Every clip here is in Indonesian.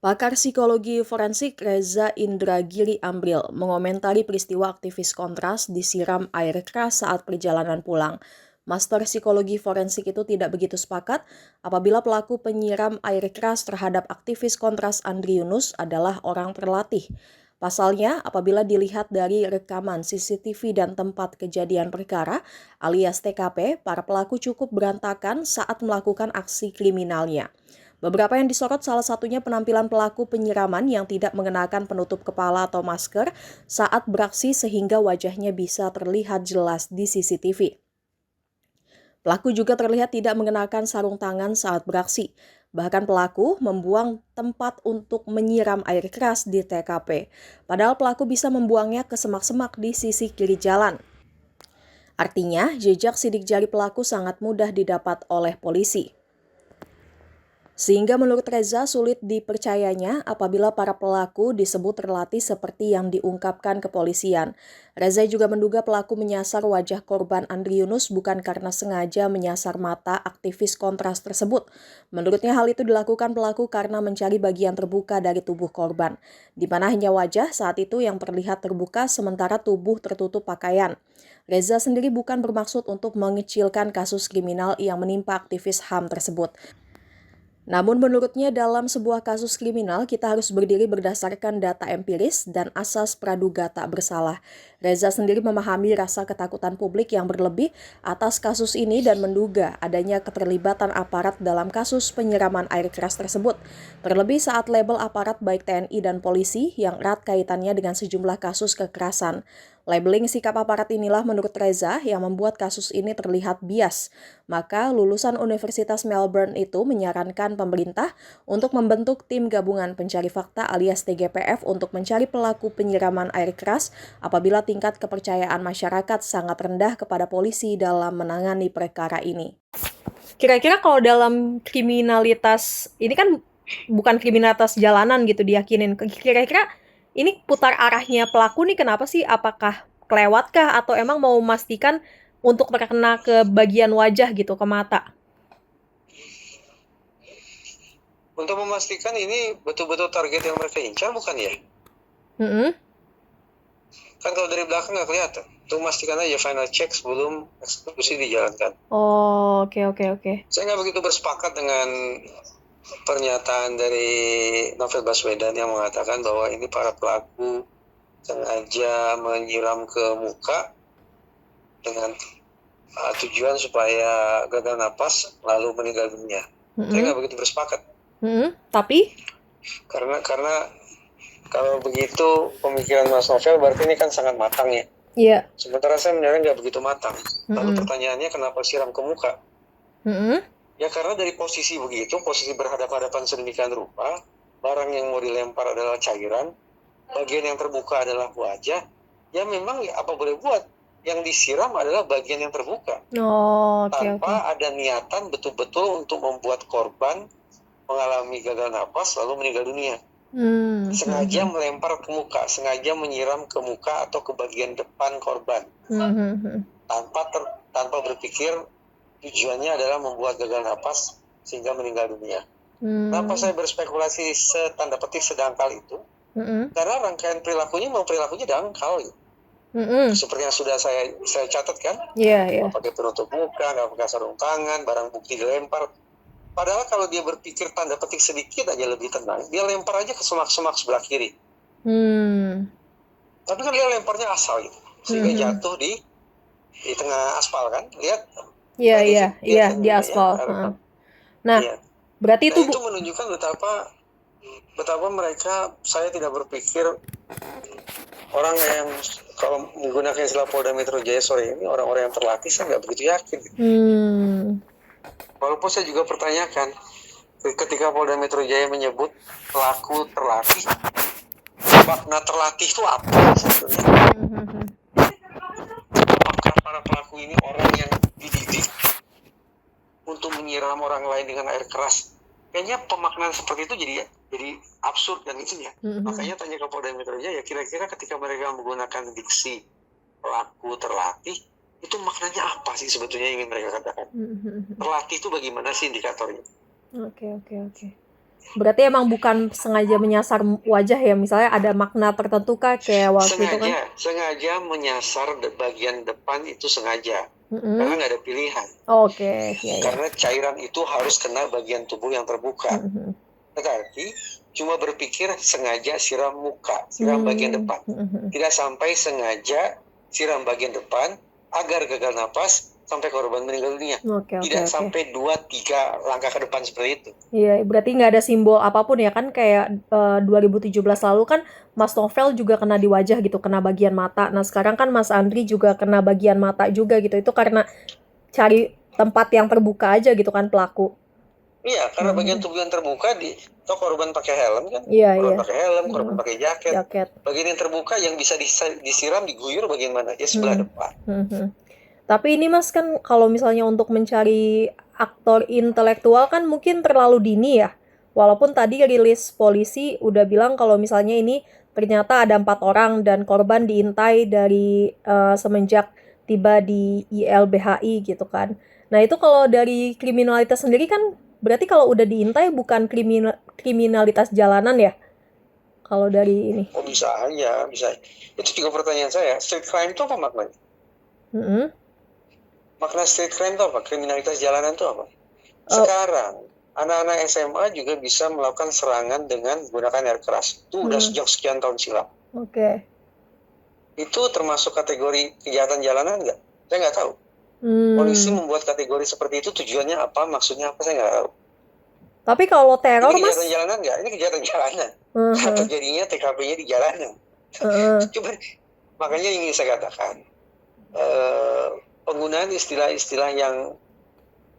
Pakar psikologi forensik Reza Indragiri Amril mengomentari peristiwa aktivis Kontras disiram air keras saat perjalanan pulang. Master psikologi forensik itu tidak begitu sepakat apabila pelaku penyiram air keras terhadap aktivis Kontras Andri Yunus adalah orang terlatih. Pasalnya, apabila dilihat dari rekaman CCTV dan tempat kejadian perkara alias TKP, para pelaku cukup berantakan saat melakukan aksi kriminalnya. Beberapa yang disorot salah satunya penampilan pelaku penyiraman yang tidak mengenakan penutup kepala atau masker saat beraksi sehingga wajahnya bisa terlihat jelas di CCTV. Pelaku juga terlihat tidak mengenakan sarung tangan saat beraksi. Bahkan pelaku membuang tempat untuk menyiram air keras di TKP. Padahal pelaku bisa membuangnya ke semak-semak di sisi kiri jalan. Artinya, jejak sidik jari pelaku sangat mudah didapat oleh polisi. Sehingga menurut Reza sulit dipercayanya apabila para pelaku disebut terlatih seperti yang diungkapkan kepolisian. Reza juga menduga pelaku menyasar wajah korban Andri Yunus bukan karena sengaja menyasar mata aktivis Kontras tersebut. Menurutnya hal itu dilakukan pelaku karena mencari bagian terbuka dari tubuh korban, di mana hanya wajah saat itu yang terlihat terbuka sementara tubuh tertutup pakaian. Reza sendiri bukan bermaksud untuk mengecilkan kasus kriminal yang menimpa aktivis HAM tersebut. Namun menurutnya dalam sebuah kasus kriminal kita harus berdiri berdasarkan data empiris dan asas praduga tak bersalah. Reza sendiri memahami rasa ketakutan publik yang berlebih atas kasus ini dan menduga adanya keterlibatan aparat dalam kasus penyiraman air keras tersebut. Terlebih saat label aparat baik TNI dan polisi yang erat kaitannya dengan sejumlah kasus kekerasan. Labeling sikap aparat inilah menurut Reza yang membuat kasus ini terlihat bias. Maka lulusan Universitas Melbourne itu menyarankan pemerintah untuk membentuk tim gabungan pencari fakta alias TGPF untuk mencari pelaku penyiraman air keras apabila tingkat kepercayaan masyarakat sangat rendah kepada polisi dalam menangani perkara ini. Kira-kira kalau dalam kriminalitas, ini kan bukan kriminalitas jalanan gitu diyakinin, kira-kira ini putar arahnya pelaku nih kenapa sih? Apakah kelewatkah atau emang mau memastikan untuk terkena ke bagian wajah gitu, ke mata? Untuk memastikan ini betul-betul target yang mereka incar bukan ya? Kan kalau dari belakang nggak kelihatan. Untuk memastikan aja final check sebelum eksekusi dijalankan. Oh, oke. Saya nggak begitu bersepakat dengan pernyataan dari Novel Baswedan yang mengatakan bahwa ini para pelaku sengaja menyiram ke muka dengan tujuan supaya gagal napas lalu meninggal dunia. Saya nggak begitu bersepakat. Tapi? Karena kalau begitu pemikiran Mas Novel berarti ini kan sangat matang ya. Iya. Sementara saya menilai nggak begitu matang. Lalu pertanyaannya kenapa siram ke muka? Ya karena dari posisi begitu, posisi berhadapan-hadapan sedemikian rupa, barang yang mau dilempar adalah cairan, bagian yang terbuka adalah wajah, ya memang ya apa boleh buat. Yang disiram adalah bagian yang terbuka. Tanpa ada niatan betul-betul untuk membuat korban mengalami gagal napas lalu meninggal dunia. Sengaja melempar ke muka, sengaja menyiram ke muka atau ke bagian depan korban. Tanpa berpikir tujuannya adalah membuat gagal napas sehingga meninggal dunia. Kenapa saya berspekulasi setanda petik sedangkal itu? Karena rangkaian perilakunya memang perilakunya dangkal gitu. Seperti yang sudah saya catat kan, nggak pakai penutup muka, nggak pakai sarung tangan, barang bukti dilempar. Padahal kalau dia berpikir tanda petik sedikit aja lebih tenang, dia lempar aja ke semak-semak sebelah kiri. Tapi kan dia lemparnya asal gitu, sehingga jatuh di tengah aspal kan, lihat? Iya, di aspal. Nah, berarti itu menunjukkan betapa mereka, saya tidak berpikir orang yang kalau menggunakan istilah Polda Metro Jaya sore ini orang-orang yang terlatih, saya nggak begitu yakin. Walaupun saya juga pertanyakan ketika Polda Metro Jaya menyebut pelaku terlatih, makna terlatih itu apa sebetulnya? Apakah para pelaku ini orang yang dididik untuk menyiram orang lain dengan air keras? Kayaknya pemaknaan seperti itu jadi absurd dan itu ya. Makanya tanya ke Polda Metro Jaya, kira-kira ketika mereka menggunakan diksi pelaku terlatih, itu maknanya apa sih sebetulnya yang ingin mereka katakan? Terlatih itu bagaimana sih indikatornya? Oke. Berarti emang bukan sengaja menyasar wajah ya, misalnya ada makna tertentu kah kayak waktu itu kan? Sengaja menyasar bagian depan itu sengaja. Karena nggak ada pilihan. Oke, ya. Karena cairan itu harus kena bagian tubuh yang terbuka. Tetapi cuma berpikir sengaja siram muka, siram bagian depan. Tidak sampai sengaja siram bagian depan agar gagal napas sampai korban meninggal dunia. Tidak sampai 2-3 langkah ke depan seperti itu. Iya, berarti nggak ada simbol apapun ya kan, kayak 2017 lalu kan Mas Novel juga kena di wajah gitu, kena bagian mata. Nah sekarang kan Mas Andri juga kena bagian mata juga gitu. Itu karena cari tempat yang terbuka aja gitu kan pelaku. Iya, karena bagian tubuh yang terbuka toh korban pakai helm kan? Korban pakai helm, korban pakai jaket. Bagian yang terbuka yang bisa disiram, diguyur bagian mana? Ya sebelah depan. Tapi ini Mas kan kalau misalnya untuk mencari aktor intelektual kan mungkin terlalu dini ya. Walaupun tadi rilis polisi udah bilang kalau misalnya ini ternyata ada 4 orang dan korban diintai dari semenjak tiba di YLBHI gitu kan. Nah itu kalau dari kriminalitas sendiri kan berarti kalau udah diintai bukan kriminalitas jalanan ya? Kalau dari ini. Oh bisa aja, bisa. Itu juga pertanyaan saya. Street crime itu apa maknanya? Makna street crime itu apa? Kriminalitas jalanan itu apa? Sekarang anak-anak SMA juga bisa melakukan serangan dengan menggunakan air keras. Itu udah sejak sekian tahun silam. Itu termasuk kategori kejahatan jalanan nggak? Saya nggak tahu. Polisi membuat kategori seperti itu tujuannya apa? Maksudnya apa? Saya nggak tahu. Tapi kalau teror ini kejahatan jalanan nggak? Ini kejahatan jalanan. Terjadinya TKP-nya di jalanan. Coba, makanya ingin saya katakan. Penggunaan istilah-istilah yang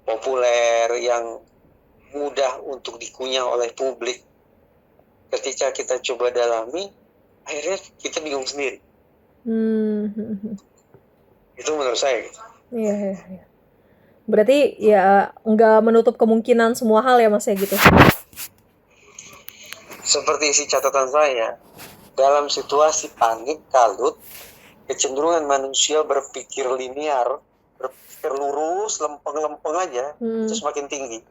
populer, yang mudah untuk dikunyah oleh publik, ketika kita coba dalami, akhirnya kita bingung sendiri. Itu menurut saya. Iya. Berarti ya nggak menutup kemungkinan semua hal ya Mas ya gitu. Seperti isi catatan saya, dalam situasi panik, kalut, kecenderungan manusia berpikir linear, berpikir lurus, lempeng-lempeng aja, itu semakin tinggi.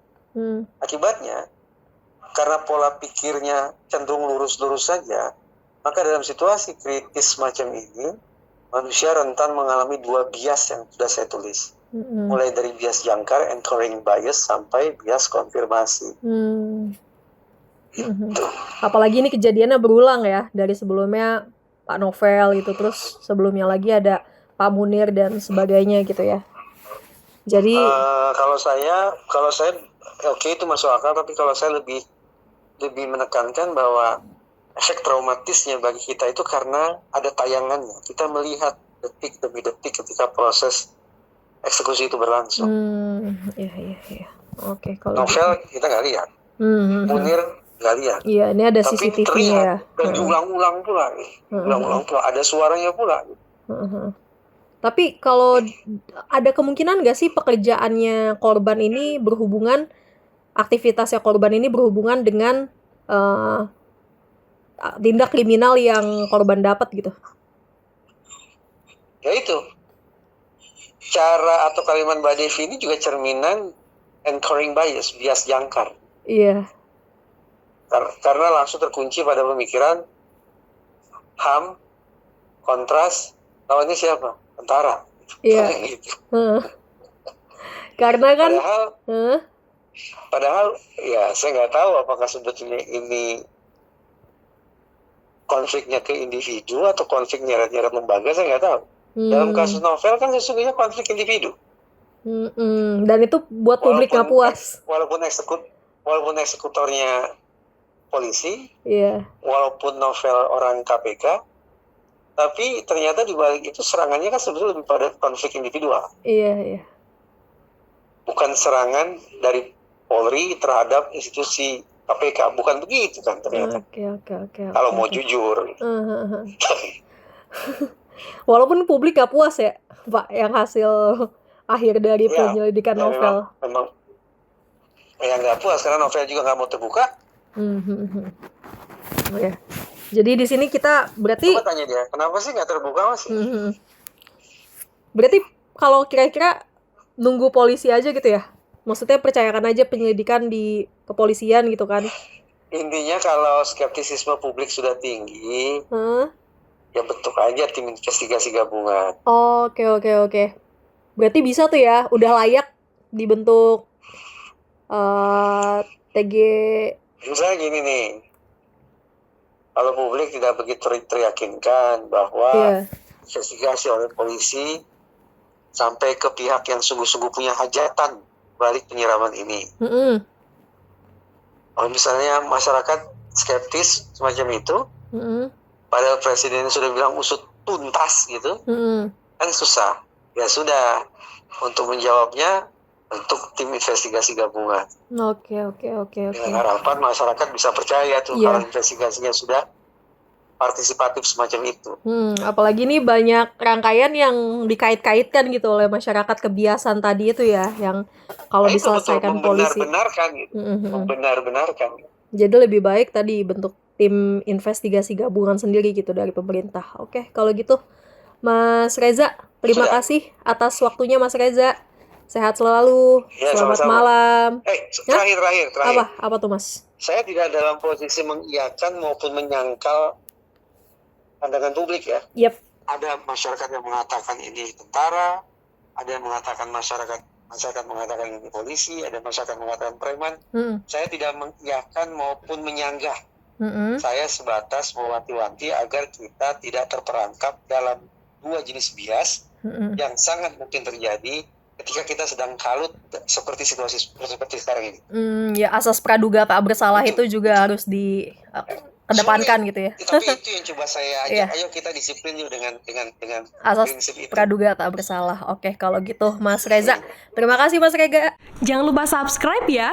Akibatnya, karena pola pikirnya cenderung lurus-lurus saja, maka dalam situasi kritis semacam ini, manusia rentan mengalami 2 bias yang sudah saya tulis. Mulai dari bias jangkar, anchoring bias, sampai bias konfirmasi. Apalagi ini kejadiannya berulang ya, dari sebelumnya Pak Novel itu, terus sebelumnya lagi ada Pak Munir dan sebagainya gitu ya. Jadi kalau saya oke, itu masuk akal, tapi kalau saya lebih menekankan bahwa efek traumatisnya bagi kita itu karena ada tayangannya. Kita melihat detik demi detik ketika proses eksekusi itu berlangsung. Iya. Oke, kalau Novel kita nggak lihat, Munir nggak lihat. Iya, ini ada tapi CCTV-nya ya. Dan diulang-ulang pula, ada suaranya pula. Tapi kalau ada kemungkinan nggak sih pekerjaannya korban ini berhubungan, aktivitasnya korban ini berhubungan dengan tindak kriminal yang korban dapat gitu? Ya itu. Cara atau kalimat Mbak Devi ini juga cerminan anchoring bias, bias jangkar. Iya. Karena langsung terkunci pada pemikiran HAM, kontras, lawannya siapa? Tentara. Iya. Gitu. Karena kan padahal ya saya nggak tahu apakah sebetulnya ini konfliknya ke individu atau konflik nyeret-nyeret lembaga, saya nggak tahu. Dalam kasus Novel kan sesungguhnya konflik individu. Dan itu buat publik nggak puas. Walaupun eksekutornya polisi, walaupun Novel orang KPK, tapi ternyata di balik itu serangannya kan sebetulnya lebih pada konflik individual. Iya. Bukan serangan dari Polri terhadap institusi KPK, bukan begitu kan ternyata. Oke. Kalau mau jujur. Walaupun publik gak puas ya, Pak, yang hasil akhir dari penyelidikan Novel. Memang nggak puas karena Novel juga nggak mau terbuka. Ya. Jadi di sini kita berarti. Coba tanya dia, kenapa sih nggak terbuka masih? Berarti kalau kira-kira nunggu polisi aja gitu ya? Maksudnya percayakan aja penyelidikan di kepolisian gitu kan? Intinya kalau skeptisisme publik sudah tinggi, ya bentuk aja tim investigasi gabungan. Oke. Berarti bisa tuh ya, udah layak dibentuk TG. Misalnya gini nih, kalau publik tidak begitu teryakinkan bahwa investigasi oleh polisi sampai ke pihak yang sungguh-sungguh punya hajatan balik penyiraman ini. Kalau misalnya masyarakat skeptis semacam itu, padahal presiden sudah bilang usut tuntas gitu, kan susah. Ya sudah, untuk menjawabnya untuk tim investigasi gabungan. Oke. Dengan harapan masyarakat bisa percaya tuh kalau investigasinya sudah partisipatif semacam itu. Apalagi nih banyak rangkaian yang dikait-kaitkan gitu oleh masyarakat, kebiasaan tadi itu ya, yang kalau diselesaikan polisi. Membenar-benarkan. Jadi lebih baik tadi bentuk tim investigasi gabungan sendiri gitu dari pemerintah. Oke, kalau gitu Mas Reza, terima kasih atas waktunya Mas Reza. Sehat selalu. Ya, Selamat sama-sama. malam. Terakhir. Apa tuh Mas? Saya tidak dalam posisi mengiyakan maupun menyangkal pandangan publik ya. Ada masyarakat yang mengatakan ini tentara, ada yang mengatakan masyarakat mengatakan ini polisi, ada masyarakat mengatakan preman. Saya tidak mengiyakan maupun menyanggah. Saya sebatas mewanti-wanti agar kita tidak terperangkap dalam dua jenis bias yang sangat mungkin terjadi ketika kita sedang kalut seperti situasi seperti sekarang ini. Ya asas praduga tak bersalah itu juga harus kedepankan gitu ya. Tapi itu yang coba saya ajak, ayo kita disiplin yuk dengan asas prinsip itu. Praduga tak bersalah. Oke, kalau gitu Mas Reza. Terima kasih Mas Reza. Jangan lupa subscribe ya.